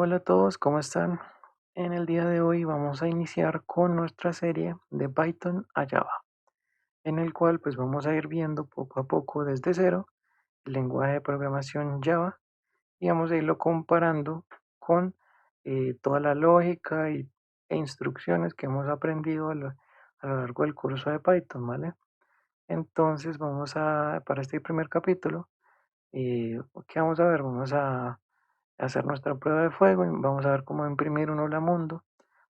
Hola a todos, ¿cómo están? En el día de hoy vamos a iniciar con nuestra serie de Python a Java, en el cual pues vamos a ir viendo poco a poco desde cero el lenguaje de programación Java y vamos a irlo comparando con toda la lógica e instrucciones que hemos aprendido a lo largo del curso de Python, ¿vale? Entonces para este primer capítulo, ¿qué vamos a ver? Vamos a hacer nuestra prueba de fuego y vamos a ver cómo imprimir un hola mundo.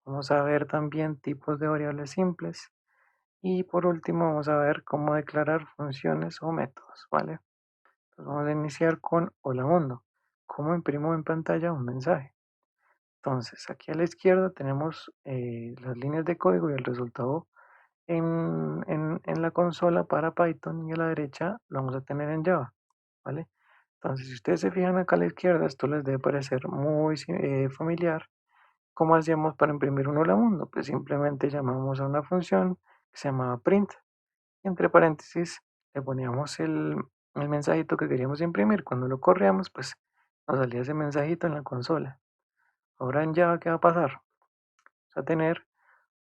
Vamos a ver también tipos de variables simples y por último vamos a ver cómo declarar funciones o métodos, ¿vale? Entonces vamos a iniciar con hola mundo. ¿Cómo imprimo en pantalla un mensaje? Entonces aquí a la izquierda tenemos las líneas de código y el resultado en la consola para Python y a la derecha lo vamos a tener en Java, ¿vale? Entonces si ustedes se fijan acá a la izquierda esto les debe parecer muy familiar. ¿Cómo hacíamos para imprimir un hola mundo? Pues simplemente llamamos a una función que se llamaba print y entre paréntesis le poníamos el mensajito que queríamos imprimir. Cuando lo corríamos, pues nos salía ese mensajito en la consola. Ahora en Java, ¿qué va a pasar? Vamos a tener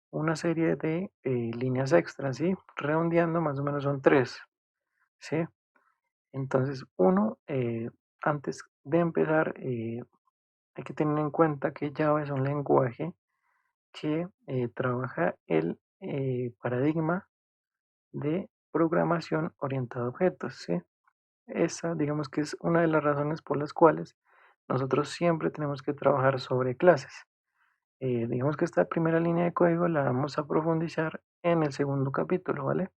una serie de líneas extras, ¿sí? Redondeando, más o menos son tres, ¿sí? Entonces, antes de empezar, hay que tener en cuenta que Java es un lenguaje que trabaja el paradigma de programación orientada a objetos, ¿sí? Esa, digamos que es una de las razones por las cuales nosotros siempre tenemos que trabajar sobre clases. Digamos que esta primera línea de código la vamos a profundizar en el segundo capítulo, ¿vale?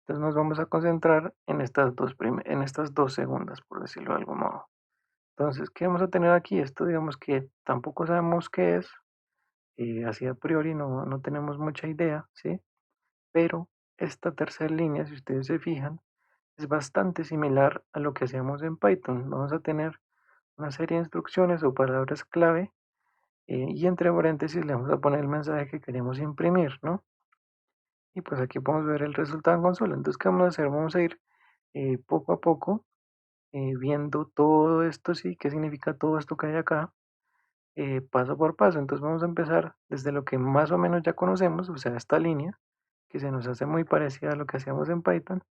Entonces nos vamos a concentrar en en estas dos segundas, por decirlo de algún modo. Entonces, ¿qué vamos a tener aquí? Esto digamos que tampoco sabemos qué es, así a priori no tenemos mucha idea, ¿sí? Pero esta tercera línea, si ustedes se fijan, es bastante similar a lo que hacíamos en Python. Vamos a tener una serie de instrucciones o palabras clave y entre paréntesis le vamos a poner el mensaje que queremos imprimir, ¿no? Y pues aquí podemos ver el resultado en consola. Entonces, ¿qué vamos a hacer? Vamos a ir poco a poco viendo todo esto, ¿sí? ¿Qué significa todo esto que hay acá? Paso por paso. Entonces vamos a empezar desde lo que más o menos ya conocemos, o sea, esta línea, que se nos hace muy parecida a lo que hacíamos en Python.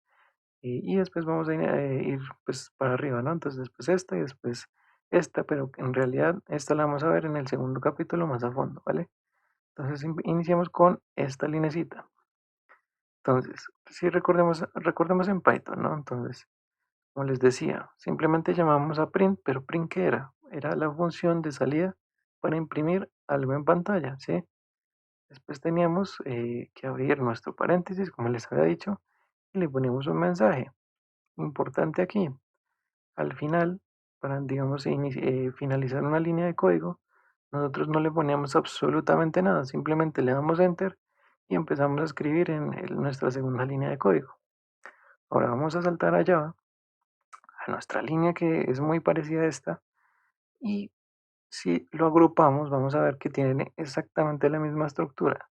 Y después vamos a ir pues para arriba, ¿no? Entonces después esta y después esta, pero en realidad esta la vamos a ver en el segundo capítulo más a fondo, ¿vale? Entonces iniciamos con esta linecita. Entonces, si recordemos en Python, ¿no? Entonces, como les decía, simplemente llamamos a print, pero print ¿qué era? Era la función de salida para imprimir algo en pantalla, ¿sí? Después teníamos que abrir nuestro paréntesis, como les había dicho, y le ponemos un mensaje. Importante aquí, al final, para, digamos, finalizar una línea de código, nosotros no le ponemos absolutamente nada, simplemente le damos enter y empezamos a escribir en nuestra segunda línea de código. Ahora vamos a saltar allá a nuestra línea que es muy parecida a esta y si lo agrupamos vamos a ver que tienen exactamente la misma estructura.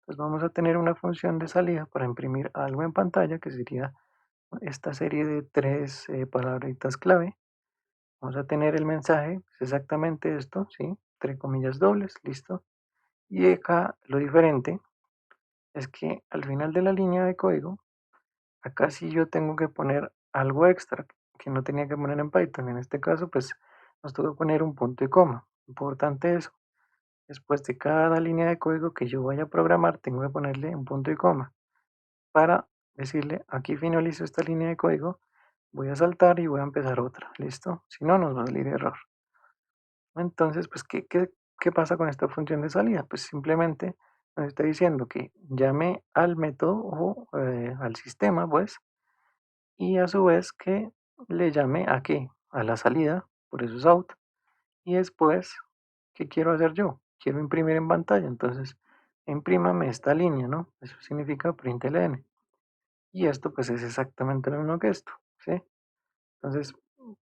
Entonces vamos a tener una función de salida para imprimir algo en pantalla que sería esta serie de tres palabritas clave. Vamos a tener el mensaje, es exactamente esto, ¿sí? Entre comillas dobles, listo. Y acá lo diferente es que al final de la línea de código, acá sí yo tengo que poner algo extra que no tenía que poner en Python. En este caso, pues nos toca poner un punto y coma. Importante eso. Después de cada línea de código que yo vaya a programar, tengo que ponerle un punto y coma para decirle, aquí finalizo esta línea de código, voy a saltar y voy a empezar otra, ¿listo? Si no, nos va a salir error. Entonces, pues, ¿qué pasa con esta función de salida? Pues simplemente nos está diciendo que llame al método o al sistema, pues, y a su vez que le llame a qué, a la salida, por eso es out, y después, ¿qué quiero hacer yo? Quiero imprimir en pantalla, entonces, imprímame esta línea, ¿no? Eso significa println. Y esto, pues, es exactamente lo mismo que esto, ¿sí? Entonces,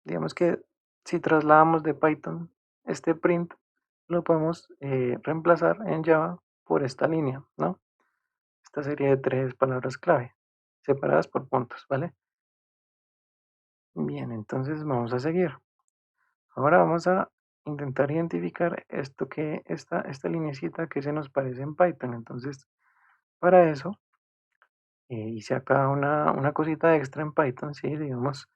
digamos que si trasladamos de Python este print, lo podemos reemplazar en Java por esta línea, ¿no? Esta serie de tres palabras clave, separadas por puntos, ¿vale? Bien, entonces vamos a seguir. Ahora vamos a intentar identificar esta linecita que se nos parece en Python. Entonces, para eso, hice acá una cosita extra en Python, ¿sí? Digamos,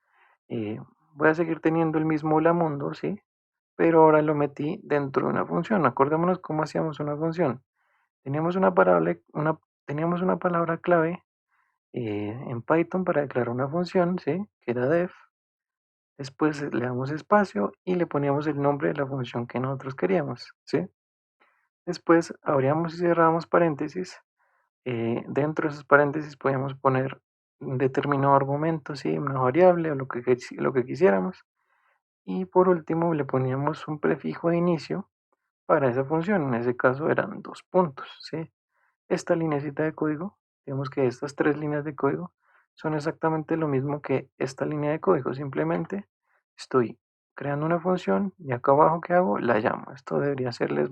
eh, voy a seguir teniendo el mismo hola mundo, ¿sí? Pero ahora lo metí dentro de una función. Acordémonos cómo hacíamos una función. Teníamos teníamos una palabra clave en Python para declarar una función, ¿sí? Que era def. Después le damos espacio y le poníamos el nombre de la función que nosotros queríamos, ¿sí? Después abríamos y cerrábamos paréntesis. Dentro de esos paréntesis podíamos poner un determinado argumento, ¿sí? Una variable o lo que quisiéramos. Y por último le poníamos un prefijo de inicio para esa función. En ese caso eran 2 puntos, ¿sí? Esta linecita de código, digamos que estas 3 líneas de código son exactamente lo mismo que esta línea de código. Simplemente estoy creando una función y acá abajo, ¿qué hago? La llamo. Esto debería serles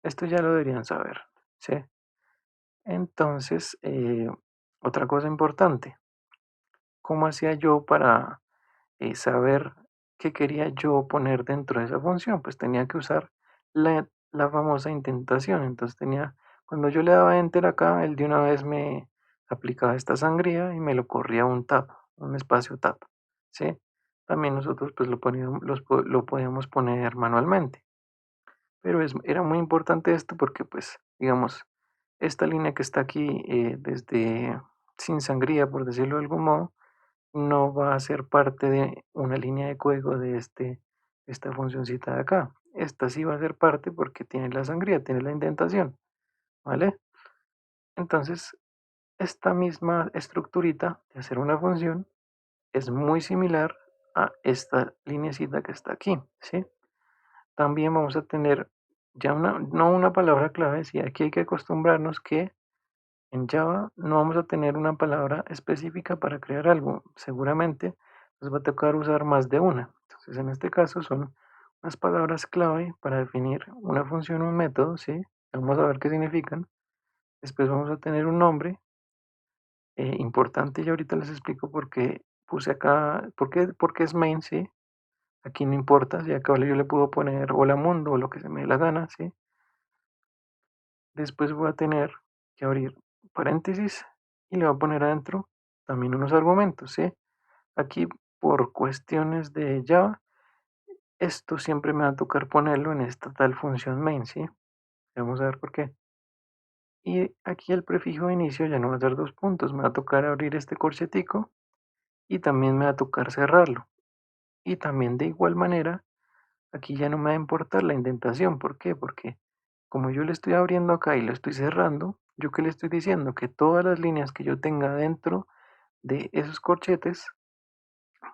esto ya lo deberían saber, ¿sí? Entonces, otra cosa importante, ¿cómo hacía yo para saber qué quería yo poner dentro de esa función? Pues tenía que usar la famosa indentación. Entonces cuando yo le daba enter acá, él de una vez me aplicaba esta sangría y me lo corría un tab, un espacio tab, ¿sí? También nosotros pues lo podíamos poner manualmente. Pero era muy importante esto porque pues, digamos, esta línea que está aquí desde sin sangría, por decirlo de algún modo, no va a ser parte de una línea de código de esta funcioncita de acá. Esta sí va a ser parte porque tiene la sangría, tiene la indentación, ¿vale? Entonces, esta misma estructurita de hacer una función es muy similar a esta linecita que está aquí, ¿sí? También vamos a tener ya no una palabra clave, sí, aquí hay que acostumbrarnos que en Java no vamos a tener una palabra específica para crear algo. Seguramente nos va a tocar usar más de una. Entonces, en este caso son unas palabras clave para definir una función o un método, ¿sí? Vamos a ver qué significan. Después vamos a tener un nombre importante y ahorita les explico por qué puse acá, por qué es main, ¿sí? Aquí no importa, si acá yo le puedo poner hola mundo o lo que se me dé la gana, ¿sí? Después voy a tener que abrir paréntesis y le voy a poner adentro también unos argumentos, ¿sí? Aquí por cuestiones de Java, esto siempre me va a tocar ponerlo en esta tal función main, ¿sí? Vamos a ver por qué. Y aquí el prefijo de inicio ya no va a ser 2 puntos, me va a tocar abrir este corchetico y también me va a tocar cerrarlo. Y también de igual manera, aquí ya no me va a importar la indentación, ¿por qué? Porque como yo le estoy abriendo acá y lo estoy cerrando, yo qué le estoy diciendo que todas las líneas que yo tenga dentro de esos corchetes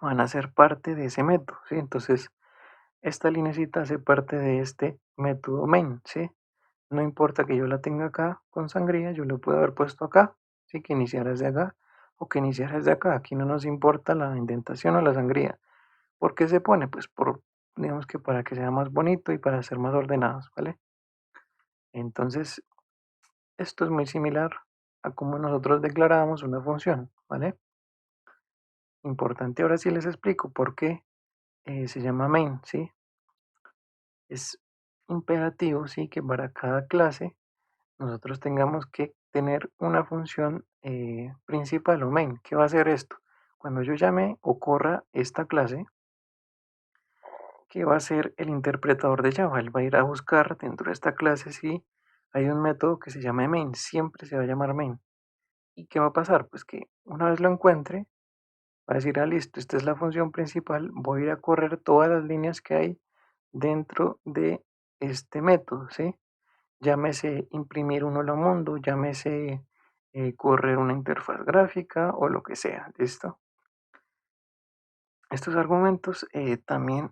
van a ser parte de ese método, ¿sí? Entonces, esta linecita hace parte de este método main, ¿sí? No importa que yo la tenga acá con sangría, yo lo puedo haber puesto acá, ¿sí? Que iniciara desde acá o que iniciara desde acá. Aquí no nos importa la indentación o la sangría. ¿Por qué se pone? Pues digamos que para que sea más bonito y para ser más ordenados, ¿vale? Entonces, esto es muy similar a cómo nosotros declarábamos una función, ¿vale? Importante, ahora sí les explico por qué se llama main, ¿sí? Es imperativo, ¿sí? Que para cada clase nosotros tengamos que tener una función principal o main. ¿Qué va a hacer esto? Cuando yo llame o corra esta clase, ¿qué va a hacer el interpretador de Java? Él va a ir a buscar dentro de esta clase si hay un método que se llama main, siempre se va a llamar main. ¿Y qué va a pasar? Pues que una vez lo encuentre, va a decir, ah, listo, esta es la función principal, voy a ir a correr todas las líneas que hay dentro de este método, ¿sí? Llámese imprimir un hola mundo, llámese correr una interfaz gráfica o lo que sea, ¿listo? Estos argumentos también,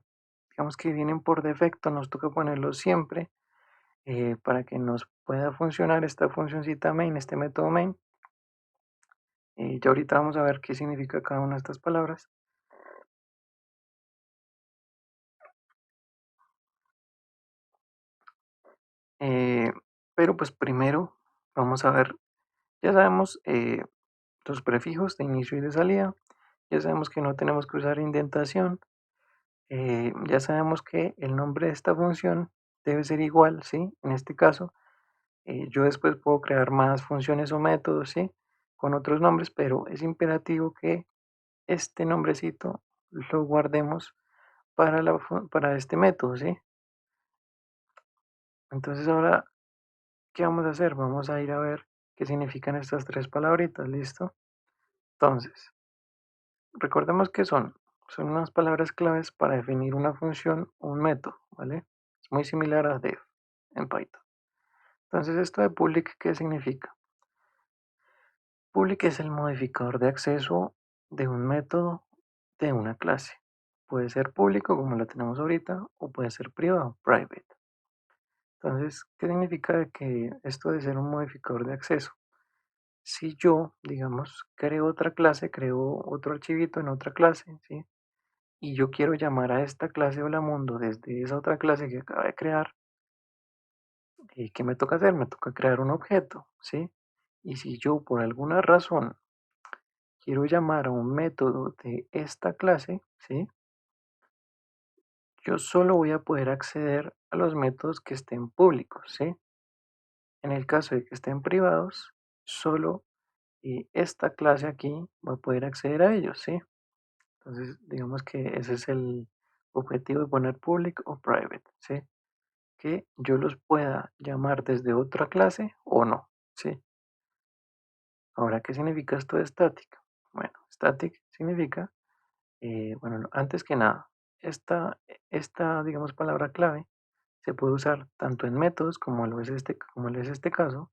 digamos que vienen por defecto, nos toca ponerlos siempre para que nos pueda funcionar esta funcioncita main, este método main. Ya ahorita vamos a ver qué significa cada una de estas palabras. Eh, pero pues primero vamos a ver, ya sabemos los prefijos de inicio y de salida, ya sabemos que no tenemos que usar indentación, Ya sabemos que el nombre de esta función debe ser igual, ¿sí? En este caso, yo después puedo crear más funciones o métodos, ¿sí? Con otros nombres, pero es imperativo que este nombrecito lo guardemos para, para este método, ¿sí? Entonces ahora, ¿qué vamos a hacer? Vamos a ir a ver qué significan estas tres palabritas, ¿listo? Entonces, recordemos que son unas palabras claves para definir una función o un método, ¿vale? Es muy similar a def en Python. Entonces, esto de public, ¿qué significa? Public es el modificador de acceso de un método de una clase. Puede ser público, como lo tenemos ahorita, o puede ser privado, private. Entonces, ¿qué significa que esto de ser un modificador de acceso? Si yo, digamos, creo otra clase, creo otro archivito en otra clase, ¿sí? Y yo quiero llamar a esta clase Hola Mundo desde esa otra clase que acabo de crear, ¿y qué me toca hacer? Me toca crear un objeto, ¿sí? Y si yo por alguna razón quiero llamar a un método de esta clase, ¿sí? Yo solo voy a poder acceder a los métodos que estén públicos, ¿sí? En el caso de que estén privados, solo esta clase aquí va a poder acceder a ellos, ¿sí? Entonces, digamos que ese es el objetivo de poner public o private, ¿sí? Que yo los pueda llamar desde otra clase o no, ¿sí? Ahora, ¿qué significa esto de static? Bueno, static significa, bueno, antes que nada, esta, digamos, palabra clave se puede usar tanto en métodos como lo es este caso,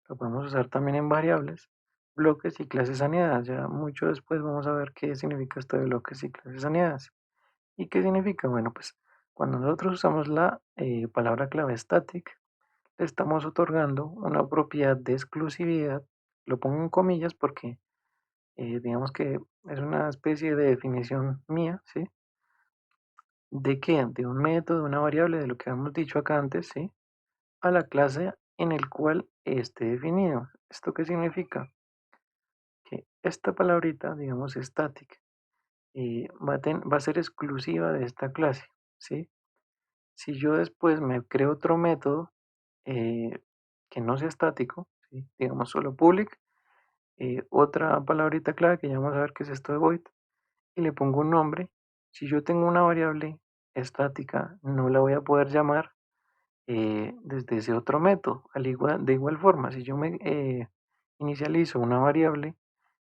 lo podemos usar también en variables, bloques y clases anidadas. Ya mucho después vamos a ver qué significa esto de bloques y clases anidadas. ¿Y qué significa? Bueno, pues cuando nosotros usamos la palabra clave static, le estamos otorgando una propiedad de exclusividad. Lo pongo en comillas porque digamos que es una especie de definición mía, ¿sí? ¿De qué? De un método, de una variable, de lo que hemos dicho acá antes, ¿sí? A la clase en el cual esté definido. ¿Esto qué significa? Que esta palabrita, digamos static, va a ser exclusiva de esta clase, ¿sí? Si yo después me creo otro método eh, que no sea estático, ¿sí? Digamos solo public, otra palabrita clave que ya vamos a ver que es esto de void, y le pongo un nombre. Si yo tengo una variable estática, no la voy a poder llamar desde ese otro método. De igual forma, si yo me inicializo una variable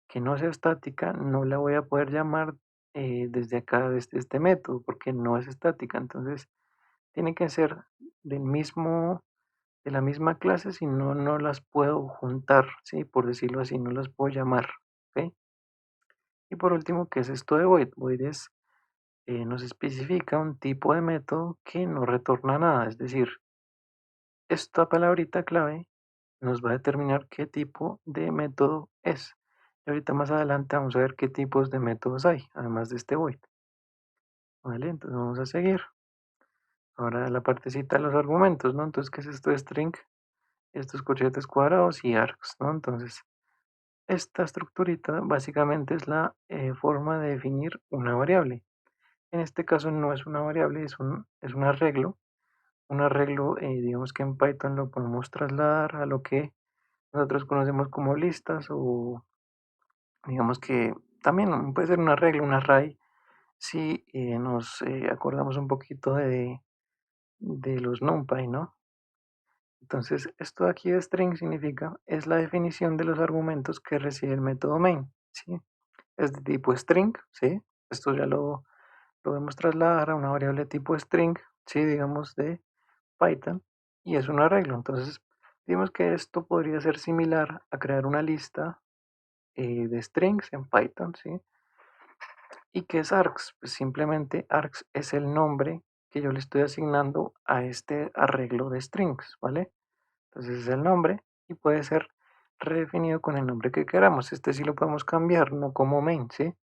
que no sea estática, no la voy a poder llamar desde acá, desde este método, porque no es estática. Entonces, tiene que ser del mismo, de la misma clase, si no, no las puedo juntar, ¿sí? Por decirlo así, no las puedo llamar, ¿ok? Y por último, ¿qué es esto de void? Void nos especifica un tipo de método que no retorna nada, es decir, esta palabrita clave nos va a determinar qué tipo de método es. Y ahorita más adelante vamos a ver qué tipos de métodos hay, además de este void. ¿Vale? Entonces vamos a seguir. Ahora la partecita de los argumentos, ¿no? Entonces, ¿qué es esto de string? Estos corchetes cuadrados y arcs, ¿no? Entonces, esta estructurita básicamente es la forma de definir una variable. En este caso no es una variable, es un arreglo. Un arreglo, digamos que en Python lo podemos trasladar a lo que nosotros conocemos como listas o digamos que también puede ser un arreglo, un array, si nos acordamos un poquito de los NumPy, ¿no? Entonces, esto de aquí de string significa, es la definición de los argumentos que recibe el método main, ¿sí? Es de tipo string, ¿sí? Esto ya lo podemos trasladar a una variable tipo string, ¿sí? Digamos de Python, y es un arreglo. Entonces, digamos que esto podría ser similar a crear una lista de strings en Python, ¿sí? ¿Y qué es args? Pues simplemente args es el nombre que yo le estoy asignando a este arreglo de strings, ¿vale? Entonces es el nombre y puede ser redefinido con el nombre que queramos. Este sí lo podemos cambiar, no como main, ¿sí?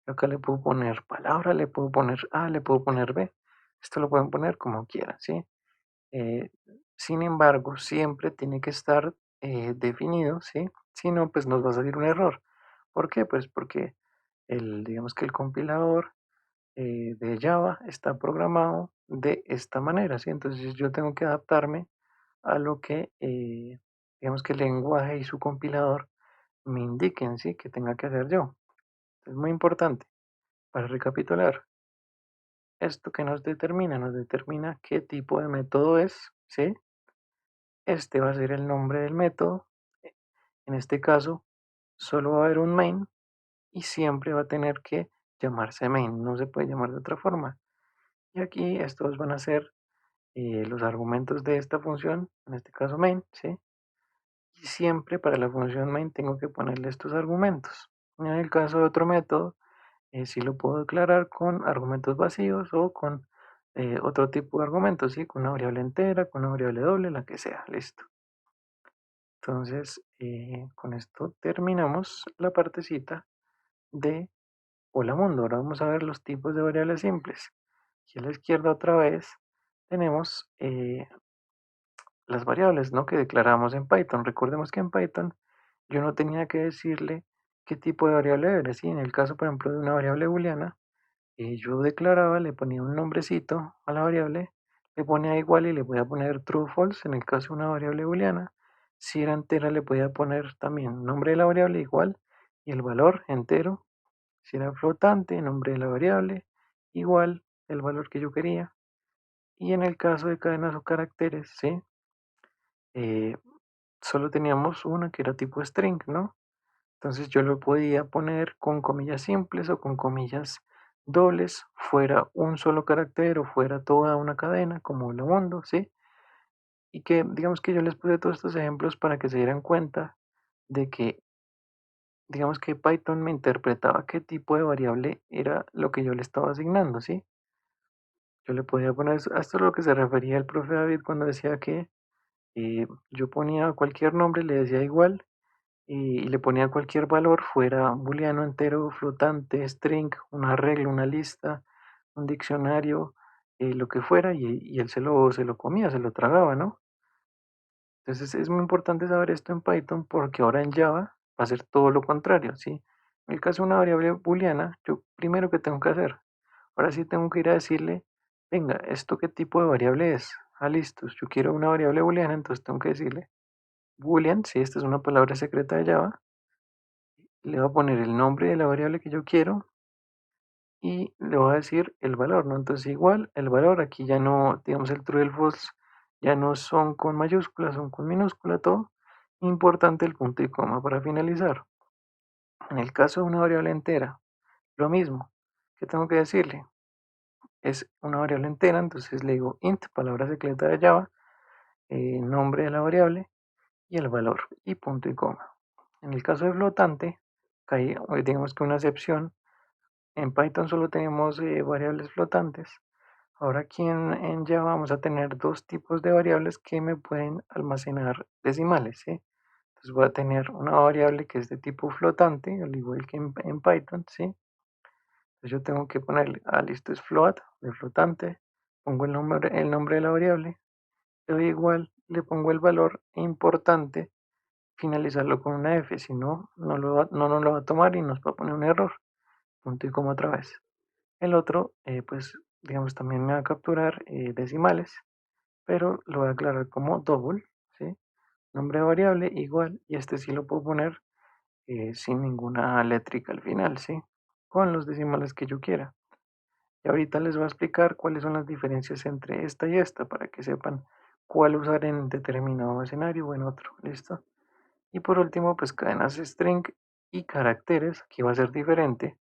Yo acá le puedo poner palabra, le puedo poner A, le puedo poner B. Esto lo pueden poner como quieran, ¿sí? Eh, Sin embargo, siempre tiene que estar definido, ¿sí? Si no, pues nos va a salir un error. ¿Por qué? Pues porque digamos que el compilador de Java está programado de esta manera, ¿sí? Entonces yo tengo que adaptarme a lo que, digamos que el lenguaje y su compilador me indiquen, ¿sí? Que tenga que hacer yo. Es muy importante. Para recapitular, esto que nos determina qué tipo de método es, ¿sí? Este va a ser el nombre del método. En este caso, solo va a haber un main y siempre va a tener que llamarse main, no se puede llamar de otra forma. Y aquí estos van a ser los argumentos de esta función, en este caso main, ¿sí? Y siempre para la función main tengo que ponerle estos argumentos. En el caso de otro método, sí lo puedo declarar con argumentos vacíos o con otro tipo de argumentos, ¿sí? Con una variable entera, con una variable doble, la que sea, listo. Entonces, con esto terminamos la partecita de Hola Mundo. Ahora vamos a ver los tipos de variables simples. Aquí a la izquierda otra vez tenemos las variables, ¿no? Que declaramos en Python. Recordemos que en Python yo no tenía que decirle qué tipo de variable era. ¿Sí? En el caso, por ejemplo, de una variable booleana, yo declaraba, le ponía un nombrecito a la variable, le ponía igual y le podía poner true o false en el caso de una variable booleana. Si era entera, le podía poner también nombre de la variable igual y el valor entero. Si era flotante, nombre de la variable igual el valor que yo quería. Y en el caso de cadenas o caracteres, ¿sí? Eh, solo teníamos una que era tipo string, ¿no? Entonces yo lo podía poner con comillas simples o con comillas dobles, fuera un solo carácter o fuera toda una cadena, como lo mundo, ¿sí? Y que digamos que yo les puse todos estos ejemplos para que se dieran cuenta de que, digamos que Python me interpretaba qué tipo de variable era lo que yo le estaba asignando, ¿sí? Yo le podía poner, a esto es lo que se refería el profe David cuando decía que yo ponía cualquier nombre, le decía igual y le ponía cualquier valor, fuera booleano, entero, flotante, string, una regla, una lista, un diccionario, lo que fuera, y él se lo comía, se lo tragaba, ¿no? Entonces es muy importante saber esto en Python porque ahora en Java va a ser todo lo contrario, ¿sí? En el caso de una variable booleana, yo primero que tengo que hacer, ahora sí tengo que ir a decirle, venga, ¿esto qué tipo de variable es? Ah, listo, yo quiero una variable booleana, entonces tengo que decirle boolean, si esta es una palabra secreta de Java, le voy a poner el nombre de la variable que yo quiero y le voy a decir el valor, ¿no? Entonces igual el valor, aquí ya no, digamos el true y el false, ya no son con mayúsculas, son con minúscula todo. Importante el punto y coma para finalizar. En el caso de una variable entera, lo mismo. ¿Qué tengo que decirle? Es una variable entera, entonces le digo int, palabra secreta de Java, nombre de la variable y el valor y punto y coma. En el caso de flotante, digamos que una excepción. En Python solo tenemos variables flotantes. Ahora aquí en Java vamos a tener dos tipos de variables que me pueden almacenar decimales, ¿sí? Entonces voy a tener una variable que es de tipo flotante, al igual que en Python, ¿sí? Entonces yo tengo que ponerle, listo, es float, de flotante, pongo el nombre de la variable, le doy igual, le pongo el valor, e importante finalizarlo con una F, si no, no nos lo va a tomar y nos va a poner un error, punto y coma otra vez. El otro, pues, digamos, también me va a capturar decimales, pero lo voy a aclarar como double, ¿sí? Nombre de variable igual, y este sí lo puedo poner sin ninguna létrica al final, ¿sí? Con los decimales que yo quiera. Y ahorita les voy a explicar cuáles son las diferencias entre esta y esta, para que sepan cuál usar en determinado escenario o en otro, ¿listo? Y por último, pues cadenas string y caracteres, aquí va a ser diferente.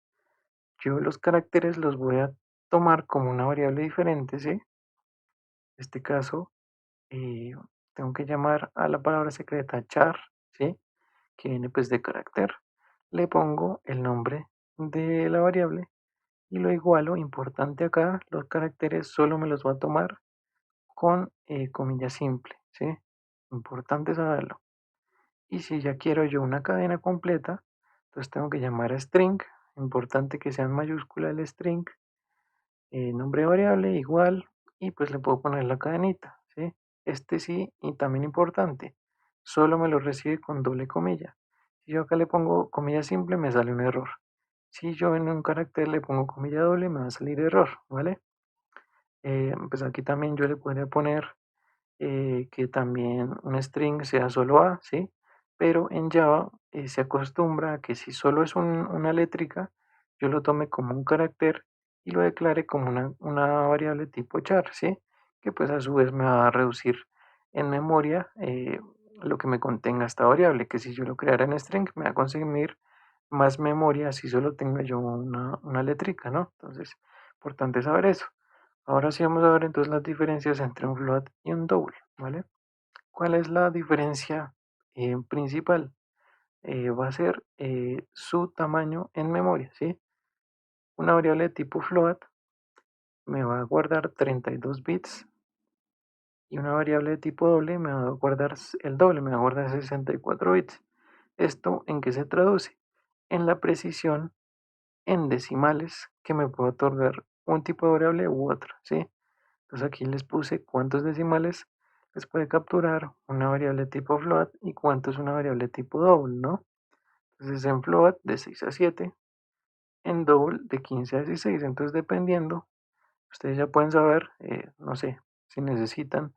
Yo los caracteres los voy a tomar como una variable diferente, ¿sí? En este caso, eh, tengo que llamar a la palabra secreta char, ¿sí? Que viene pues de carácter. Le pongo el nombre de la variable y lo igualo. Importante acá, los caracteres solo me los voy a tomar con comilla simple, ¿sí? Importante saberlo. Y si ya quiero yo una cadena completa, entonces tengo que llamar a string. Importante que sea en mayúscula el string, nombre de variable igual, y pues le puedo poner la cadenita, ¿sí? Este sí, y también importante, solo me lo recibe con doble comilla. Si yo acá le pongo comilla simple, me sale un error. Si yo en un carácter le pongo comilla doble, me va a salir error, ¿vale? Pues aquí también yo le podría poner que también un string sea solo A, ¿sí? Pero en Java se acostumbra a que si solo es una létrica, yo lo tome como un carácter y lo declare como una variable tipo char, ¿sí? Que pues a su vez me va a reducir en memoria lo que me contenga esta variable, que si yo lo creara en string me va a consumir más memoria si solo tengo yo una létrica, ¿no? Entonces, importante saber eso. Ahora sí vamos a ver entonces las diferencias entre un float y un double, ¿vale? ¿Cuál es la diferencia principal? Va a ser su tamaño en memoria, ¿sí? Una variable de tipo float me va a guardar 32 bits y una variable de tipo doble me va a guardar el doble, me va a guardar 64 bits. ¿Esto en qué se traduce? En la precisión en decimales que me puede otorgar un tipo de variable u otro, ¿sí? Entonces aquí les puse cuántos decimales les puede capturar una variable tipo float y cuánto es una variable tipo double, ¿no? Entonces en float de 6 a 7, en double de 15 a 16. Entonces dependiendo, ustedes ya pueden saber, no sé, si necesitan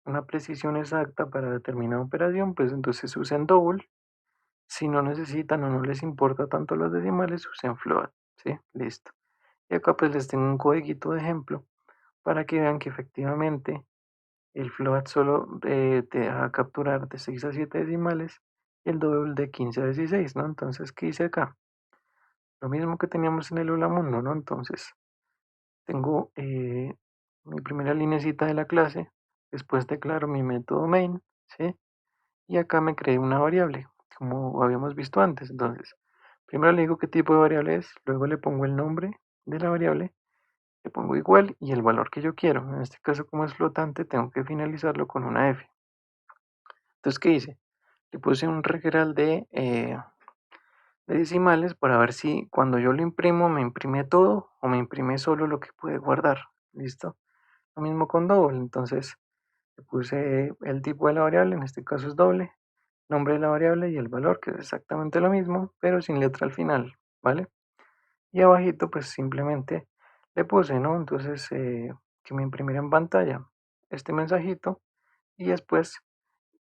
una precisión exacta para determinada operación, pues entonces usen double. Si no necesitan o no les importa tanto los decimales, usen float, ¿sí? Listo. Y acá pues les tengo un codiguito de ejemplo para que vean que efectivamente el float solo te deja capturar de 6 a 7 decimales y el double de 15 a 16, ¿no? Entonces, ¿qué hice acá? Lo mismo que teníamos en el Hola Mundo, ¿no? Entonces, tengo mi primera linecita de la clase, después declaro mi método main, ¿sí? Y acá me creé una variable, como habíamos visto antes. Entonces, primero le digo qué tipo de variable es, luego le pongo el nombre de la variable, le pongo igual y el valor que yo quiero. En este caso, como es flotante, tengo que finalizarlo con una F. Entonces, ¿qué hice? Le puse un regeral de decimales para ver si cuando yo lo imprimo me imprime todo o me imprime solo lo que puede guardar. ¿Listo? Lo mismo con double. Entonces, le puse el tipo de la variable, en este caso es doble, nombre de la variable y el valor, que es exactamente lo mismo, pero sin letra al final, ¿vale? Y abajito, pues simplemente le puse, ¿no? Entonces, que me imprimiera en pantalla este mensajito y después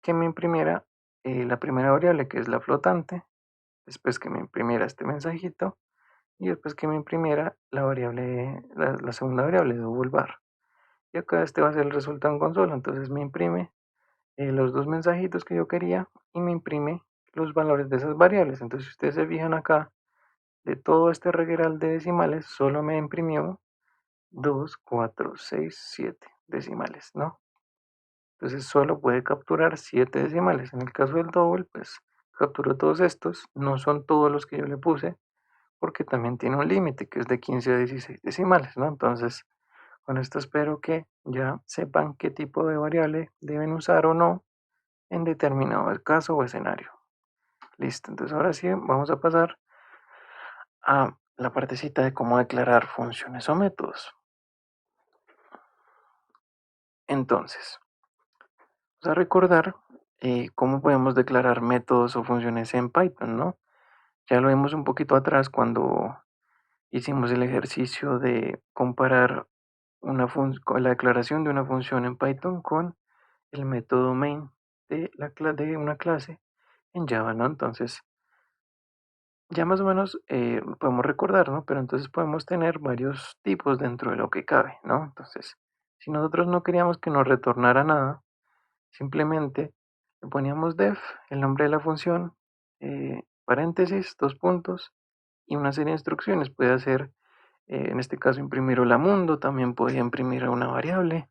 que me imprimiera la primera variable, que es la flotante, después que me imprimiera este mensajito y después que me imprimiera la variable, la segunda variable, double bar. Y acá este va a ser el resultado en consola, entonces me imprime los dos mensajitos que yo quería y me imprime los valores de esas variables. Entonces, si ustedes se fijan acá, de todo este regueral de decimales, solo me imprimió 2 4 6 7 decimales, ¿no? Entonces solo puede capturar 7 decimales. En el caso del double, pues capturó todos estos. No son todos los que yo le puse, porque también tiene un límite que es de 15 a 16 decimales, ¿no? Entonces, con esto espero que ya sepan qué tipo de variable deben usar o no en determinado caso o escenario. Listo, entonces ahora sí vamos a pasar a la partecita de cómo declarar funciones o métodos. Entonces, vamos a recordar cómo podemos declarar métodos o funciones en Python, ¿no? Ya lo vimos un poquito atrás cuando hicimos el ejercicio de comparar con la declaración de una función en Python con el método main de una clase en Java, ¿no? Entonces, ya más o menos podemos recordar, ¿no? Pero entonces podemos tener varios tipos dentro de lo que cabe, ¿no? Entonces, si nosotros no queríamos que nos retornara nada, simplemente le poníamos def, el nombre de la función, paréntesis, dos puntos y una serie de instrucciones. Puede hacer, en este caso, imprimir hola mundo, también podía imprimir a una variable.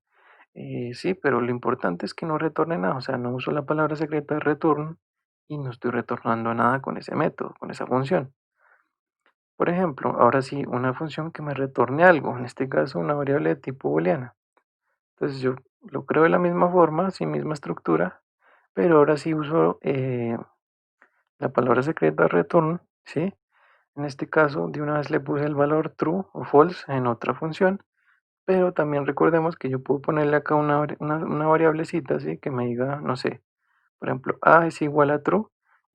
Sí, pero lo importante es que no retorne nada, o sea, no uso la palabra secreta de return y no estoy retornando nada con ese método, con esa función. Por ejemplo, ahora sí, una función que me retorne algo, en este caso una variable de tipo booleana. Entonces yo lo creo de la misma forma, sin misma estructura, pero ahora sí uso la palabra secreta return, ¿sí? En este caso, de una vez le puse el valor true o false en otra función, pero también recordemos que yo puedo ponerle acá una variablecita, ¿sí? Que me diga, no sé, por ejemplo, a es igual a true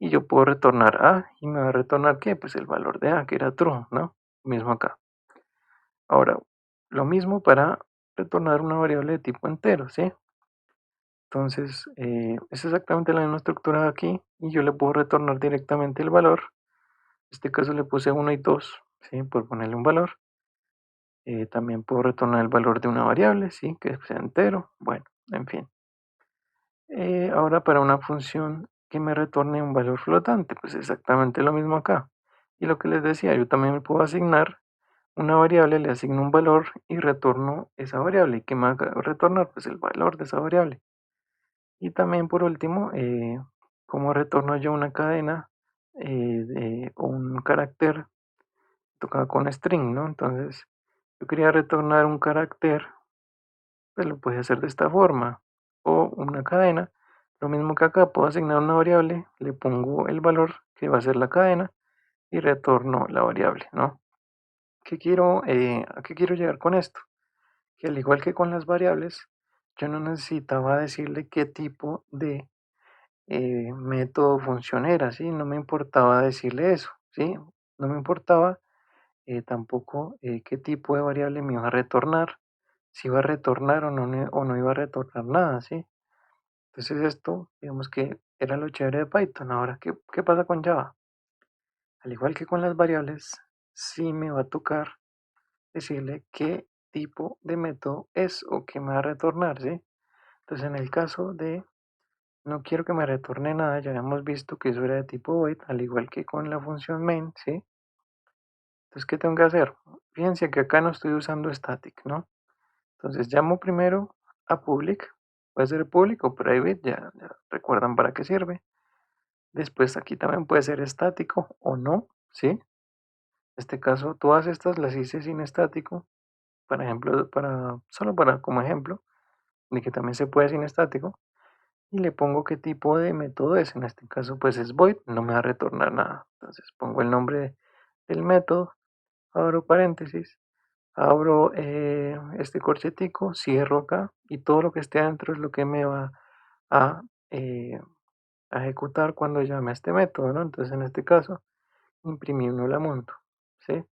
y yo puedo retornar A y me va a retornar ¿qué? Pues el valor de A, que era true, ¿no? Mismo acá. Ahora, lo mismo para retornar una variable de tipo entero, ¿sí? Entonces, es exactamente la misma estructura de aquí y yo le puedo retornar directamente el valor. En este caso le puse 1 y 2, ¿sí? Por ponerle un valor. También puedo retornar el valor de una variable, ¿sí? Que sea entero. Bueno, en fin. Ahora para una función que me retorne un valor flotante, pues exactamente lo mismo acá. Y lo que les decía, yo también me puedo asignar una variable, le asigno un valor y retorno esa variable. ¿Y qué me va a retornar? Pues el valor de esa variable. Y también por último, cómo retorno yo una cadena o un carácter tocado con string, ¿no? Entonces, yo quería retornar un carácter, pues lo puedo hacer de esta forma. O una cadena, lo mismo que acá, puedo asignar una variable, le pongo el valor que va a ser la cadena y retorno la variable, ¿no? ¿A qué quiero llegar con esto? Que al igual que con las variables, yo no necesitaba decirle qué tipo de método función era, ¿sí? No me importaba decirle eso, ¿sí? No me importaba tampoco qué tipo de variable me iba a retornar, si iba a retornar o no iba a retornar nada, ¿sí? Entonces esto, digamos que era lo chévere de Python. Ahora, ¿qué pasa con Java? Al igual que con las variables, sí me va a tocar decirle qué tipo de método es o qué me va a retornar, ¿sí? Entonces en el caso de no quiero que me retorne nada, ya hemos visto que eso era de tipo void, al igual que con la función main, ¿sí? Entonces, ¿qué tengo que hacer? Fíjense que acá no estoy usando static, ¿no? Entonces llamo primero a public, puede ser public o private, ya recuerdan para qué sirve. Después aquí también puede ser estático o no, ¿sí? En este caso, todas estas las hice sin estático, por ejemplo, solo para como ejemplo, de que también se puede sin estático. Y le pongo qué tipo de método es. En este caso, pues es void, no me va a retornar nada. Entonces pongo el nombre del método, abro paréntesis, abro este corchetico, cierro acá y todo lo que esté adentro es lo que me va a, eh, a ejecutar cuando llame a este método, ¿no? Entonces en este caso, imprimir no la monto, ¿sí?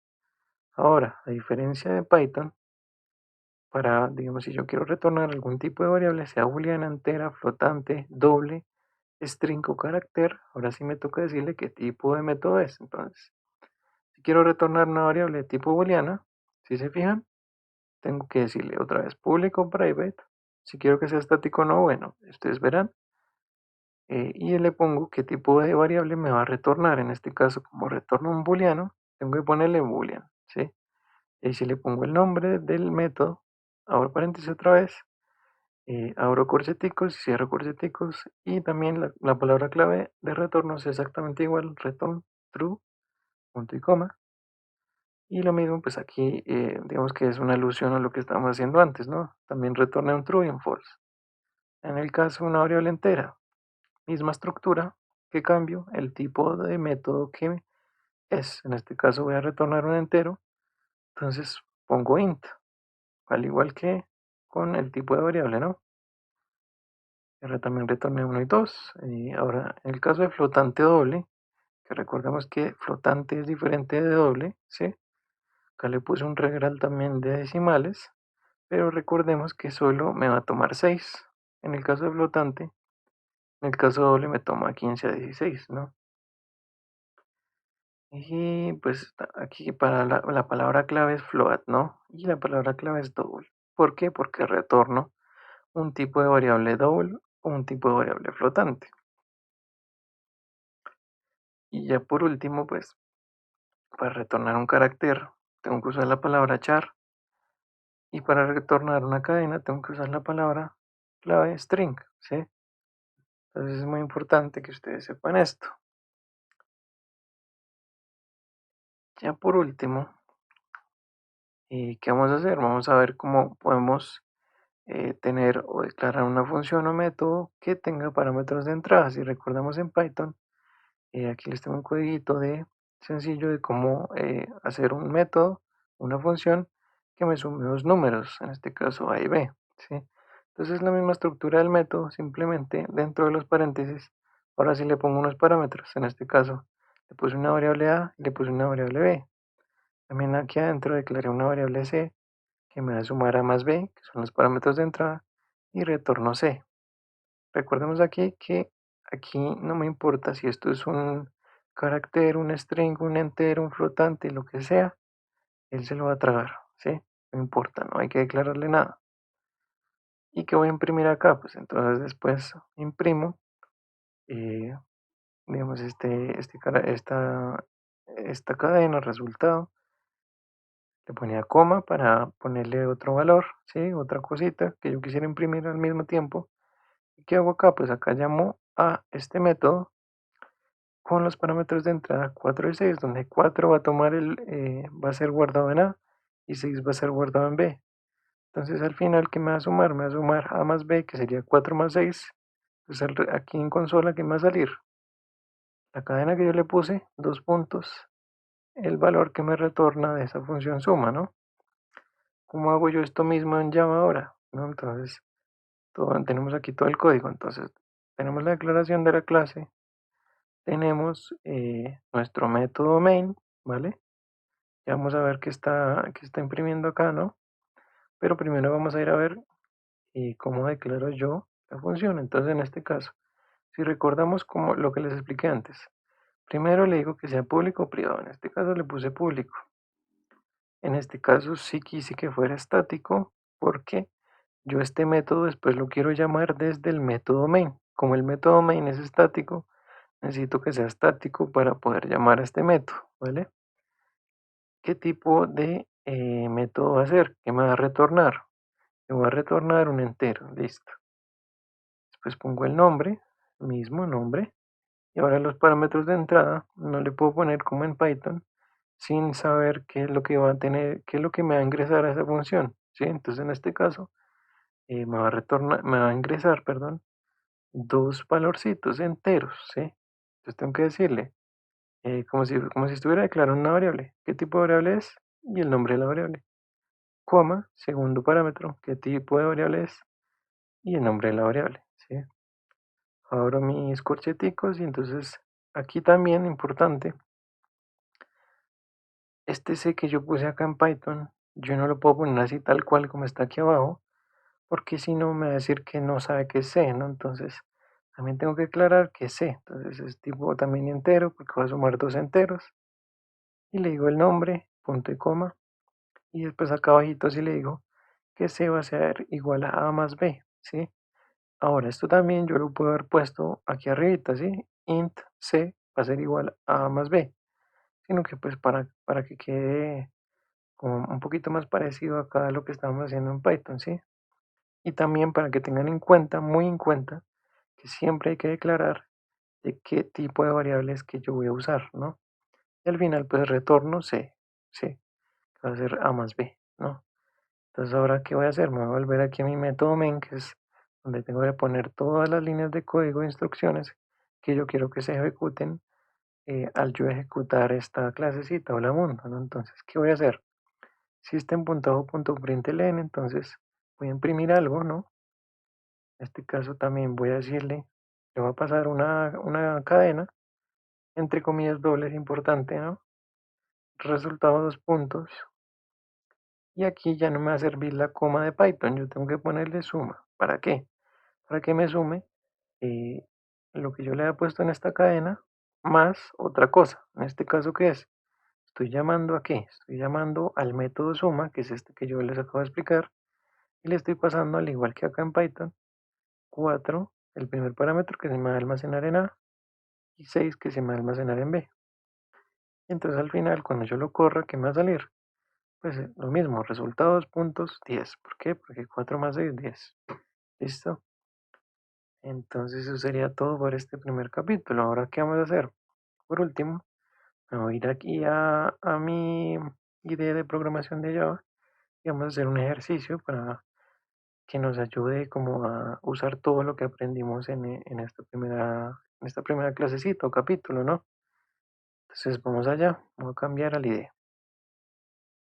Ahora, a diferencia de Python, para, digamos, si yo quiero retornar algún tipo de variable, sea booleana, entera, flotante, doble, string o carácter, ahora sí me toca decirle qué tipo de método es. Entonces, si quiero retornar una variable de tipo booleana, si se fijan, tengo que decirle otra vez público o private. Si quiero que sea estático o no, bueno, ustedes verán. Y le pongo qué tipo de variable me va a retornar. En este caso, como retorno un booleano, tengo que ponerle boolean, ¿sí? Y si le pongo el nombre del método, abro paréntesis otra vez, abro corcheticos, cierro corcheticos y también la palabra clave de retorno es exactamente igual, return true, punto y coma. Y lo mismo, pues aquí, digamos que es una alusión a lo que estábamos haciendo antes, ¿no? También retorna un true y un false. En el caso de una variable entera, misma estructura, que cambio el tipo de método que es. En este caso voy a retornar un entero, entonces pongo int, al igual que con el tipo de variable, ¿no? Ahora también retorné 1 y 2. Y ahora, en el caso de flotante doble, que recordemos que flotante es diferente de doble, ¿sí? Acá le puse un regral también de decimales, pero recordemos que solo me va a tomar 6 en el caso de flotante, en el caso doble me toma 15 a 16, ¿no? Y pues aquí para la palabra clave es float, ¿no? Y la palabra clave es double. ¿Por qué? Porque retorno un tipo de variable double o un tipo de variable flotante. Y ya por último, pues para retornar un carácter tengo que usar la palabra char y para retornar una cadena tengo que usar la palabra clave string, ¿sí? Entonces es muy importante que ustedes sepan esto. Ya por último, ¿qué vamos a hacer? Vamos a ver cómo podemos tener o declarar una función o método que tenga parámetros de entrada. Si recordamos en Python, aquí les tengo un código de sencillo de cómo hacer un método, una función que me sume dos números, en este caso A y B, ¿sí? Entonces la misma estructura del método, simplemente dentro de los paréntesis Ahora sí le pongo unos parámetros. En este caso, le puse una variable A y le puse una variable B. También aquí adentro declaré una variable C que me va a sumar A más B, que son los parámetros de entrada, y retorno C. Recordemos aquí que aquí no me importa si esto es un carácter, un string, un entero, un flotante, lo que sea, él se lo va a tragar, ¿sí? No importa, no hay que declararle nada. ¿Y qué voy a imprimir acá? Pues entonces después imprimo, eh, digamos, esta cadena, resultado, le ponía coma para ponerle otro valor, ¿sí? Otra cosita que yo quisiera imprimir al mismo tiempo. ¿Y qué hago acá? Pues acá llamo a este método con los parámetros de entrada 4 y 6, donde 4 va a tomar va a ser guardado en A y 6 va a ser guardado en B. Entonces al final, ¿qué me va a sumar? Me va a sumar A más B, que sería 4 más 6. Entonces aquí en consola, ¿qué me va a salir? La cadena que yo le puse, dos puntos, el valor que me retorna de esa función suma, ¿no? ¿Cómo hago yo esto mismo en Java ahora? ¿No? Entonces, tenemos aquí todo el código. Entonces, tenemos la declaración de la clase, tenemos nuestro método main, ¿vale? Ya vamos a ver qué está imprimiendo acá, ¿no? Pero primero vamos a ir a ver cómo declaro yo la función. Entonces, en este caso, si recordamos como lo que les expliqué antes, primero le digo que sea público o privado. En este caso le puse público. En este caso sí quise que fuera estático porque yo este método después lo quiero llamar desde el método main. Como el método main es estático, necesito que sea estático para poder llamar a este método, ¿vale? ¿Qué tipo de método va a ser? ¿Qué me va a retornar? Me va a retornar un entero, listo. Después pongo el nombre, mismo nombre. Y ahora los parámetros de entrada no le puedo poner como en Python sin saber qué es lo que va a tener, qué es lo que me va a ingresar a esa función, ¿sí? Entonces en este caso me va a ingresar, perdón, dos valorcitos enteros, ¿sí? Entonces tengo que decirle, como si estuviera declarando una variable, qué tipo de variable es y el nombre de la variable, coma, segundo parámetro, qué tipo de variable es y el nombre de la variable, ¿sí? Abro mis corcheticos y entonces aquí también importante, este C que yo puse acá en Python, yo no lo puedo poner así tal cual como está aquí abajo, porque si no me va a decir que no sabe qué es C, ¿no? Entonces también tengo que aclarar que es C, entonces es tipo también entero, porque voy a sumar dos enteros, y le digo el nombre, punto y coma, y después acá abajito sí le digo que C va a ser igual a A más B, ¿sí? Ahora, esto también yo lo puedo haber puesto aquí arribita, ¿sí? Int C va a ser igual a A más B, sino que pues para que quede como un poquito más parecido acá a lo que estamos haciendo en Python, ¿sí? Y también para que tengan en cuenta, muy en cuenta, que siempre hay que declarar de qué tipo de variables que yo voy a usar, ¿no? Y al final pues retorno C, C, que va a ser A más B, ¿no? Entonces ahora, ¿qué voy a hacer? Me voy a volver aquí a mi método main, que es donde tengo que poner todas las líneas de código e instrucciones que yo quiero que se ejecuten al yo ejecutar esta clasecita o la mundo, ¿no? Entonces, ¿qué voy a hacer? System.out.println, entonces voy a imprimir algo, ¿no? En este caso también voy a decirle, le voy a pasar una cadena, entre comillas dobles, importante, ¿no? Resultado dos puntos. Y aquí ya no me va a servir la coma de Python, yo tengo que ponerle suma. ¿Para qué? Para que me sume eh, lo que yo le he puesto en esta cadena más otra cosa. En este caso, ¿qué es? Estoy llamando a qué? Estoy llamando al método suma, que es este que yo les acabo de explicar, y le estoy pasando, al igual que acá en Python, 4 el primer parámetro que se me va a almacenar en A, y 6 que se me va a almacenar en B. Entonces al final, cuando yo lo corra, ¿qué me va a salir? Pues lo mismo, resultados puntos 10. ¿Por qué? Porque 4 más 6, 10. ¿Listo? Entonces eso sería todo por este primer capítulo. Ahora, ¿qué vamos a hacer? Por último, me voy a ir aquí a mi idea de programación de Java y vamos a hacer un ejercicio para que nos ayude como a usar todo lo que aprendimos en esta primera clasecita o capítulo, ¿no? Entonces vamos allá, voy a cambiar al IDE.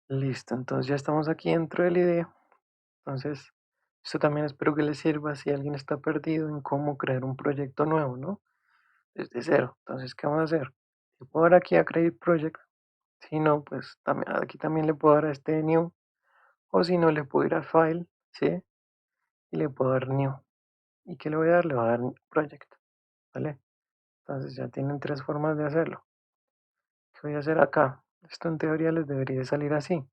Listo, entonces ya estamos aquí dentro del IDE. Entonces, esto también espero que les sirva si alguien está perdido en cómo crear un proyecto nuevo, ¿no? desde cero. Entonces, ¿qué vamos a hacer? Le puedo dar aquí a Create Project. Si no, pues también, aquí también le puedo dar a este New. O si no, le puedo ir a File, ¿sí? Y le puedo dar New. ¿Y qué le voy a dar? Le voy a dar Project, ¿vale? Entonces ya tienen tres formas de hacerlo. ¿Qué voy a hacer acá? Esto en teoría les debería salir así.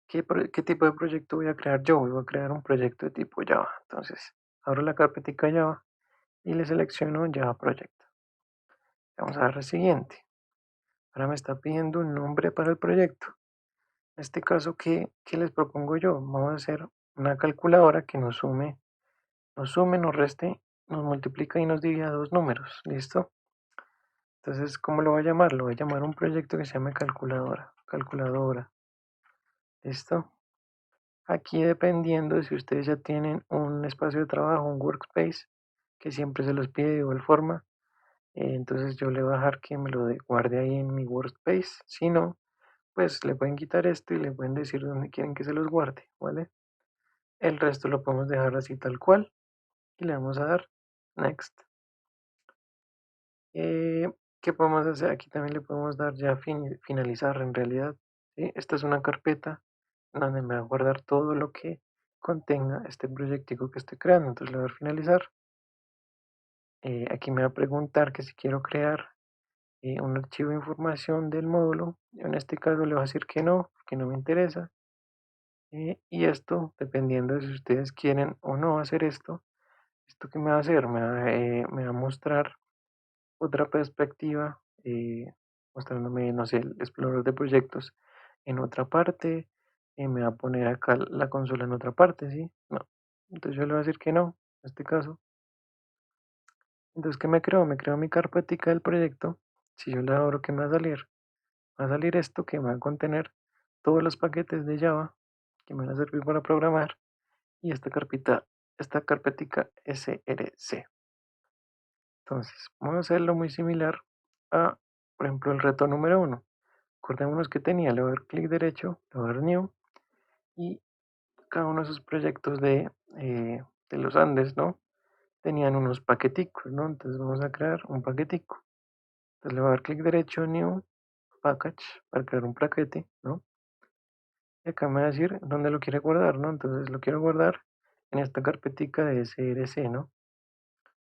¿Qué tipo de proyecto voy a crear yo? Voy a crear un proyecto de tipo Java. Entonces, abro la carpetica Java y le selecciono Java Project. Vamos a dar el siguiente. Ahora me está pidiendo un nombre para el proyecto. En este caso, ¿qué les propongo yo? Vamos a hacer una calculadora que nos sume, nos reste, nos multiplica y nos divida dos números. ¿Listo? Entonces, ¿cómo lo voy a llamar? Lo voy a llamar un proyecto que se llame calculadora. Calculadora. ¿Listo? Aquí dependiendo de si ustedes ya tienen un espacio de trabajo, un workspace, que siempre se los pide de igual forma, entonces yo le voy a dejar que me lo guarde ahí en mi workspace. Si no, pues le pueden quitar esto y le pueden decir dónde quieren que se los guarde, ¿vale? El resto lo podemos dejar así tal cual y le vamos a dar Next. Eh, ¿Qué podemos hacer? Aquí también le podemos dar ya finalizar en realidad. ¿Sí? Esta es una carpeta donde me va a guardar todo lo que contenga este proyectico que estoy creando. Entonces le voy a dar finalizar. Aquí me va a preguntar que si quiero crear un archivo de información del módulo. Yo en este caso le voy a decir que no me interesa. Y esto, dependiendo de si ustedes quieren o no hacer esto, ¿esto qué me va a hacer? Me va a mostrar otra perspectiva, mostrándome, no sé, el explorador de proyectos en otra parte, me va a poner acá la consola en otra parte, ¿sí? No. Entonces yo le voy a decir que no, en este caso. Entonces, ¿qué me creo? Me creo mi carpetica del proyecto. Si yo le abro, ¿qué me va a salir? Va a salir esto que me va a contener todos los paquetes de Java que me van a servir para programar y esta carpetica src. Entonces, vamos a hacerlo muy similar a, por ejemplo, el reto número uno. Acordémonos que tenía, le voy a dar clic derecho, le voy a dar New y cada uno de esos proyectos de los Andes, ¿no? Tenían unos paqueticos, ¿no? Entonces vamos a crear un paquetico. Entonces le voy a dar clic derecho, New, Package, para crear un paquete, ¿no? Y acá me va a decir dónde lo quiere guardar, ¿no? Entonces lo quiero guardar en esta carpetica de src, ¿no?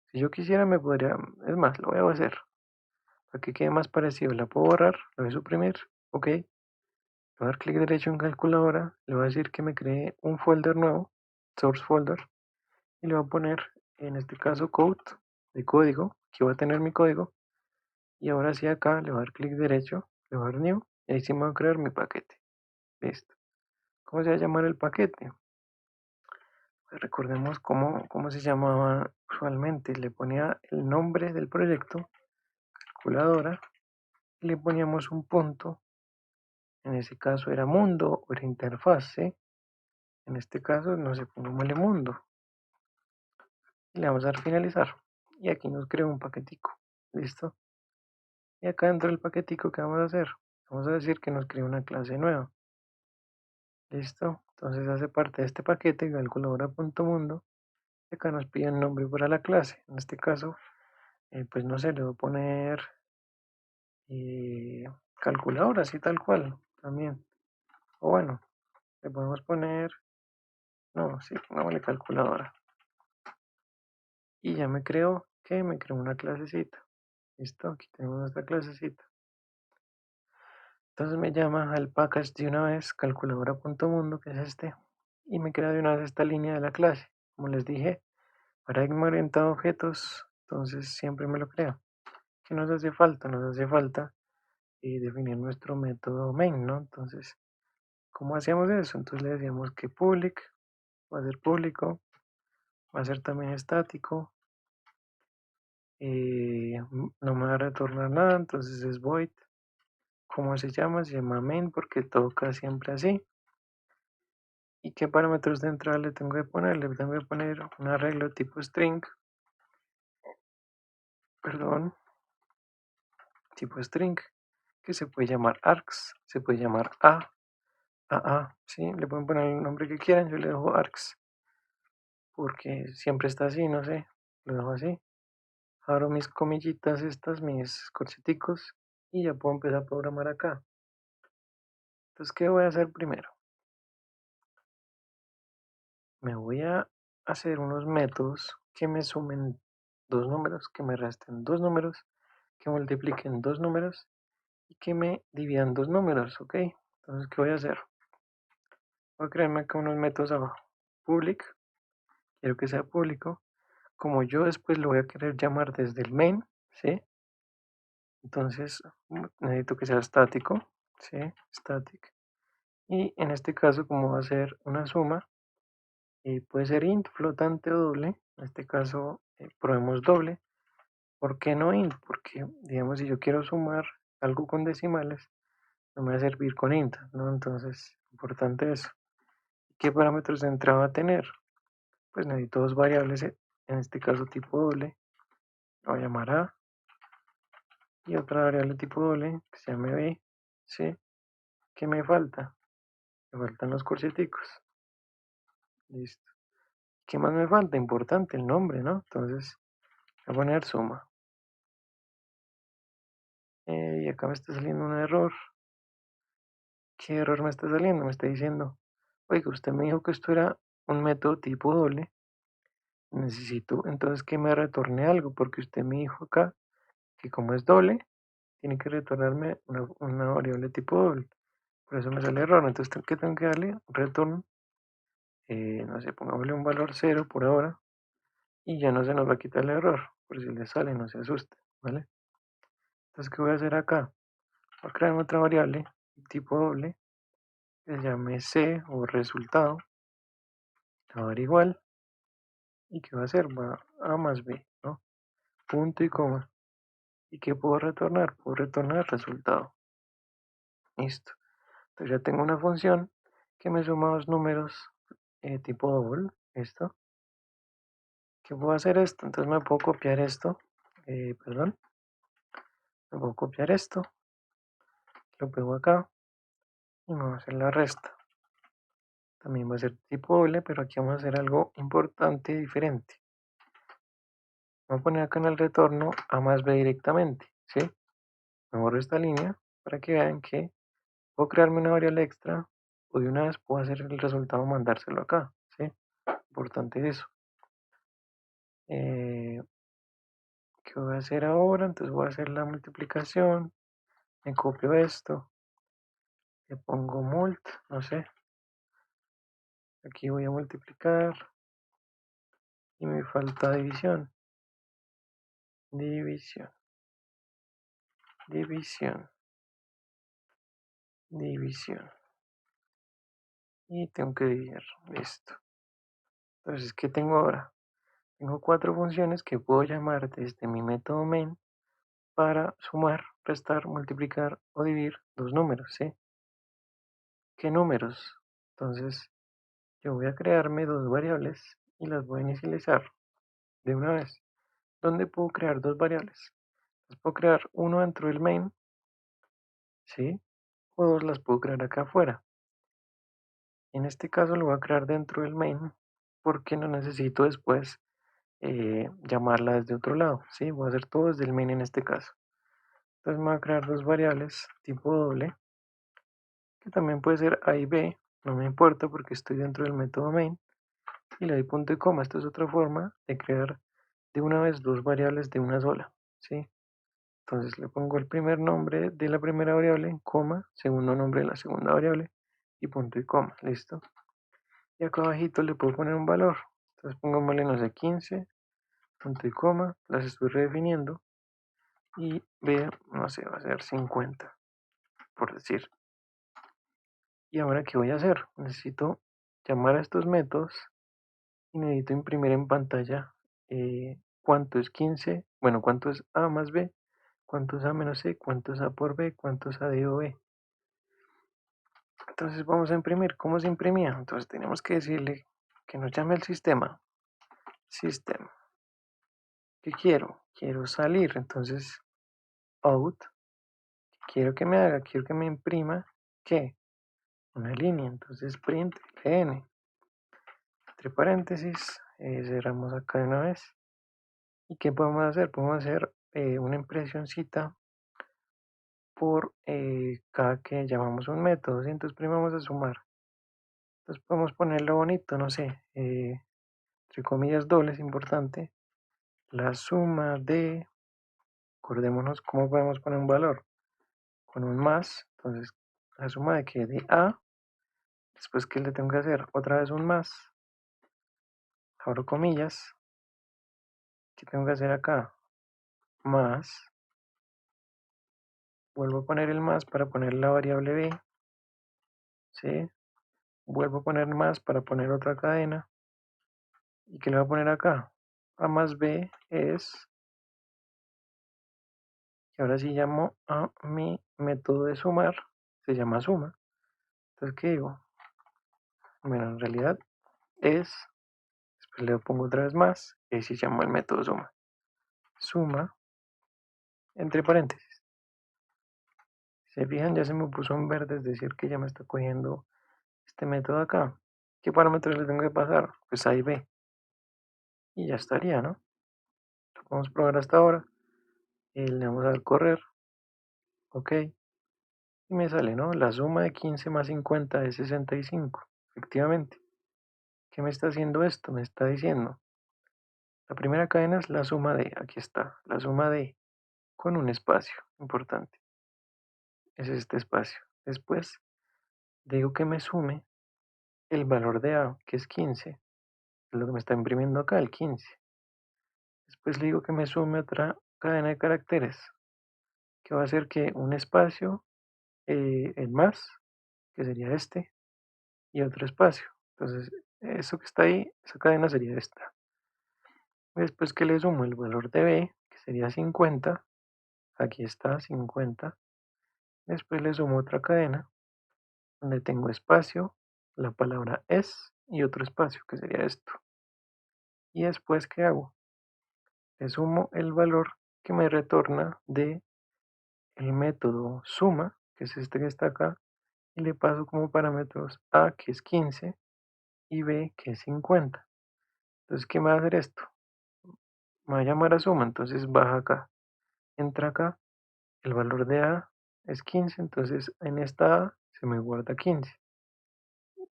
Si yo quisiera me podría, es más, lo voy a hacer para que quede más parecido. La puedo borrar, lo voy a suprimir, ok. Le voy a dar clic derecho en calculadora, le voy a decir que me cree un folder nuevo, source folder, y le voy a poner, en este caso, code, de código, que va a tener mi código, y ahora sí acá le voy a dar clic derecho, le voy a dar new, y ahí sí me va a crear mi paquete. Listo. ¿Cómo se va a llamar el paquete? Pues recordemos cómo se llamaba usualmente. Le ponía el nombre del proyecto, calculadora, y le poníamos un punto. En ese caso era mundo o era interfase. En este caso, no sé, pongámosle mundo. Y le vamos a dar finalizar. Y aquí nos crea un paquetico. ¿Listo? Y acá dentro del paquetico, ¿qué vamos a hacer? Vamos a decir que nos crea una clase nueva. ¿Listo? Entonces hace parte de este paquete, calculadora.mundo. Y acá nos pide el nombre para la clase. En este caso, pues no sé, le voy a poner calculadora, así tal cual, también. O bueno, le podemos poner, no, sí, pongámosle calculadora. Y ya me creo una clasecita. Listo, aquí tenemos nuestra clasecita. Entonces me llama al package de una vez, calculadora.mundo, que es este, y me crea de una vez esta línea de la clase. Como les dije, paradigma orientado a objetos, entonces siempre me lo crea. ¿Qué nos hace falta? Nos hace falta definir nuestro método main, ¿no? Entonces, ¿cómo hacíamos eso? Entonces le decíamos que public va a ser público, va a ser también estático, no me va a retornar nada, entonces es void. ¿Cómo se llama? Se llama main porque toca siempre así. ¿Y qué parámetros de entrada le tengo que poner? Le tengo que poner un arreglo tipo string, perdón, tipo string, que se puede llamar args, se puede llamar ¿sí? Le pueden poner el nombre que quieran, yo le dejo args, porque siempre está así, no sé, lo dejo así. abro mis comillitas estas, mis corcheticos, y ya puedo empezar a programar acá. Entonces, ¿qué voy a hacer primero? Me voy a hacer unos métodos que me sumen dos números, que me resten dos números, que multipliquen dos números y que me dividan dos números, ¿ok? Entonces, ¿qué voy a hacer? Voy a crearme acá unos métodos abajo. Public, quiero que sea público. Como yo después lo voy a querer llamar desde el main, ¿sí? Entonces, necesito que sea estático, ¿sí? Static. Y en este caso, como va a ser una suma, puede ser int, flotante o doble. En este caso, probemos doble. ¿Por qué no int? Porque, digamos, si yo quiero sumar algo con decimales, no me va a servir con int, ¿no? Entonces, importante eso. ¿Qué parámetros de entrada va a tener? Pues necesito dos variables, en este caso tipo doble. Lo voy a llamar A. Y otra variable tipo doble, que se llame B. ¿Sí? ¿Qué me falta? Me faltan los corcheticos. Listo. ¿Qué más me falta? Importante, el nombre, ¿no? Entonces, voy a poner suma. Y acá me está saliendo un error. ¿Qué error me está saliendo? Me está diciendo, oiga, usted me dijo que esto era un método tipo doble. Necesito entonces que me retorne algo, porque usted me dijo acá que como es doble, tiene que retornarme una variable tipo doble. Por eso me sale error. Entonces, ¿qué tengo que darle? Retorno. No sé, pongámosle un valor cero por ahora. Y ya no se nos va a quitar el error. Por si le sale, no se asuste, ¿vale? Entonces, ¿qué voy a hacer acá? Voy a crear otra variable tipo doble que se llame C o resultado. Va a dar igual. ¿Y qué va a hacer? Va A más B, ¿no? Punto y coma. ¿Y qué puedo retornar? Puedo retornar el resultado. Listo. Entonces ya tengo una función que me suma dos números tipo doble. ¿Listo? ¿Qué puedo hacer esto? Entonces me puedo copiar esto. Perdón. Me puedo copiar esto. Lo pego acá. Y me voy a hacer la resta. También va a ser tipo doble, pero aquí vamos a hacer algo importante y diferente. Voy a poner acá en el retorno A más B directamente. ¿Sí? Me borro esta línea para que vean que puedo crearme una variable extra o de una vez puedo hacer el resultado mandárselo acá, ¿sí? Importante eso. ¿Qué voy a hacer ahora? Entonces voy a hacer la multiplicación, me copio esto, le pongo mult, no sé, aquí voy a multiplicar y me falta división, división, división, división y tengo que dividir, listo. Entonces, ¿qué tengo ahora? Tengo cuatro funciones que puedo llamar desde mi método main para sumar, restar, multiplicar o dividir dos números, ¿sí? ¿Qué números? Entonces, yo voy a crearme dos variables y las voy a inicializar de una vez. ¿Dónde puedo crear dos variables? Las puedo crear uno dentro del main, ¿sí? O dos las puedo crear acá afuera. En este caso lo voy a crear dentro del main porque no necesito después llamarla desde otro lado, ¿sí? Voy a hacer todo desde el main en este caso. Entonces me voy a crear dos variables tipo doble, que también puede ser A y B, no me importa porque estoy dentro del método main, y le doy punto y coma. Esto es otra forma de crear de una vez dos variables de una sola, ¿sí? Entonces le pongo el primer nombre de la primera variable, coma, segundo nombre de la segunda variable y punto y coma, listo. Y acá abajito le puedo poner un valor. Entonces pongámosle, no sé, 15, punto y coma, las estoy redefiniendo y B, no sé, va a ser 50, por decir. ¿Y ahora qué voy a hacer? Necesito llamar a estos métodos y necesito imprimir en pantalla cuánto es 15, bueno, cuánto es A más B, cuánto es A menos C, cuánto es A por B, cuánto es A dividido B. Entonces vamos a imprimir. ¿Cómo se imprimía? Entonces tenemos que decirle que nos llame el sistema. System. ¿Qué quiero? Quiero salir. Entonces out. Quiero que me haga, quiero que me imprima. ¿Qué? Una línea. Entonces print ln. Entre paréntesis. Cerramos acá de una vez. ¿Y qué podemos hacer? Podemos hacer una impresioncita por cada que llamamos un método, ¿sí? Entonces primero vamos a sumar. Entonces podemos ponerlo bonito, no sé, entre comillas doble es importante. La suma de, acordémonos cómo podemos poner un valor, con un más, entonces la suma de que de A, después que le tengo que hacer otra vez un más, abro comillas, ¿qué tengo que hacer acá? Más, vuelvo a poner el más para poner la variable B, ¿sí? Vuelvo a poner más para poner otra cadena, ¿y qué le voy a poner acá? A más B es, y ahora sí llamo a mi método de sumar, se llama suma, entonces ¿qué digo? Bueno, en realidad es, después le pongo otra vez más, y así llamo el método suma. Suma, entre paréntesis. Se fijan, ya se me puso en verde, es decir, que ya me está cogiendo este método acá. ¿Qué parámetros le tengo que pasar? Pues A y B. Y ya estaría, ¿no? Lo podemos probar hasta ahora. Y le vamos a dar correr. Ok. Y me sale, ¿no? La suma de 15 más 50 es 65. Efectivamente. ¿Qué me está haciendo esto? Me está diciendo, la primera cadena es la suma de, aquí está, la suma de con un espacio importante. Es este espacio. Después digo que me sume el valor de A, que es 15. Es lo que me está imprimiendo acá, el 15. Después le digo que me sume otra cadena de caracteres, que va a hacer que un espacio, el más, que sería este, y otro espacio. Entonces, eso que está ahí, esa cadena sería esta. Después que le sumo el valor de B, que sería 50, aquí está 50. Después le sumo otra cadena, donde tengo espacio, la palabra es, y otro espacio, que sería esto. Y después, ¿qué hago? Le sumo el valor que me retorna de el método suma, que es este que está acá, y le paso como parámetros A, que es 15, y B, que es 50. Entonces, ¿qué me va a hacer esto? Me va a llamar a suma, entonces baja acá, entra acá, el valor de A es 15, entonces en esta A se me guarda 15.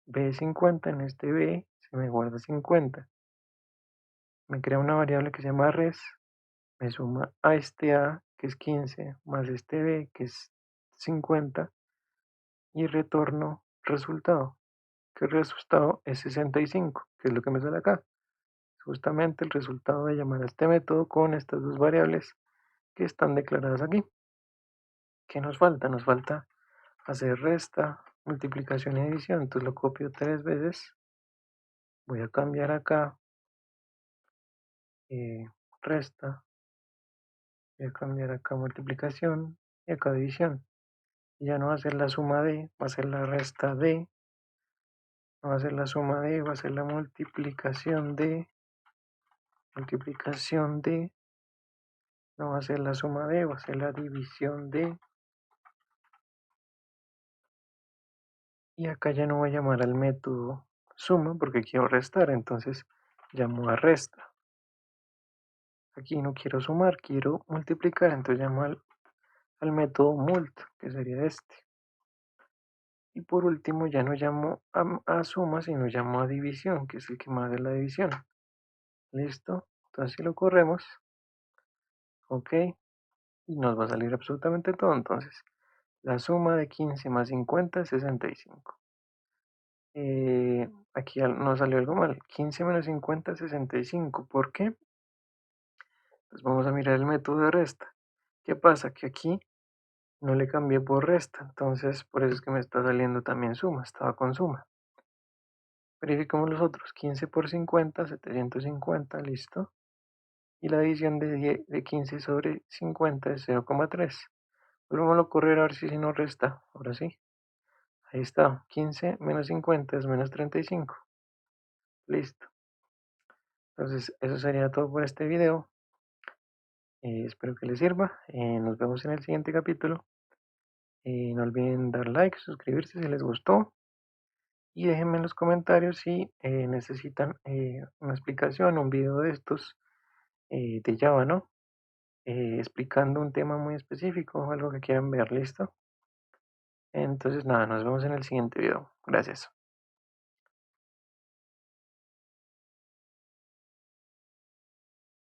B es 50, en este B se me guarda 50. Me crea una variable que se llama res, me suma a este A, que es 15, más este B, que es 50, y retorno resultado, que el resultado es 65, que es lo que me sale acá. Justamente el resultado de llamar a este método con estas dos variables que están declaradas aquí. ¿Qué nos falta? Nos falta hacer resta, multiplicación y división. Entonces lo copio 3 veces. Voy a cambiar acá resta. Voy a cambiar acá multiplicación y acá división. Y ya no va a ser la suma de, va a ser la resta de. No va a ser la suma de, va a ser la multiplicación de. Multiplicación de. No va a ser la suma de, va a ser la división de. Y acá ya no voy a llamar al método suma porque quiero restar, entonces llamo a resta. Aquí no quiero sumar, quiero multiplicar, entonces llamo al método mult, que sería este. Y por último ya no llamo a suma, sino llamo a división, que es el que me hace la división. Listo, entonces si lo corremos, ok, y nos va a salir absolutamente todo. Entonces, la suma de 15 más 50 es 65. Aquí nos salió algo mal. 15 menos 50 es 65. ¿Por qué? Pues vamos a mirar el método de resta. ¿Qué pasa? Que aquí no le cambié por resta. Entonces, por eso es que me está saliendo también suma. Estaba con suma. Verificamos los otros. 15 por 50, 750. Listo. Y la división de 15 sobre 50 es 0,3. Volvemos a correr a ver si nos resta. Ahora sí. Ahí está. 15 menos 50 es menos 35. Listo. Entonces, eso sería todo por este video. Espero que les sirva. Nos vemos en el siguiente capítulo. No olviden dar like, suscribirse si les gustó. Y déjenme en los comentarios si necesitan una explicación, un video de estos de Java, ¿no? Explicando un tema muy específico o algo que quieran ver, ¿listo? Entonces nada, nos vemos en el siguiente video. Gracias.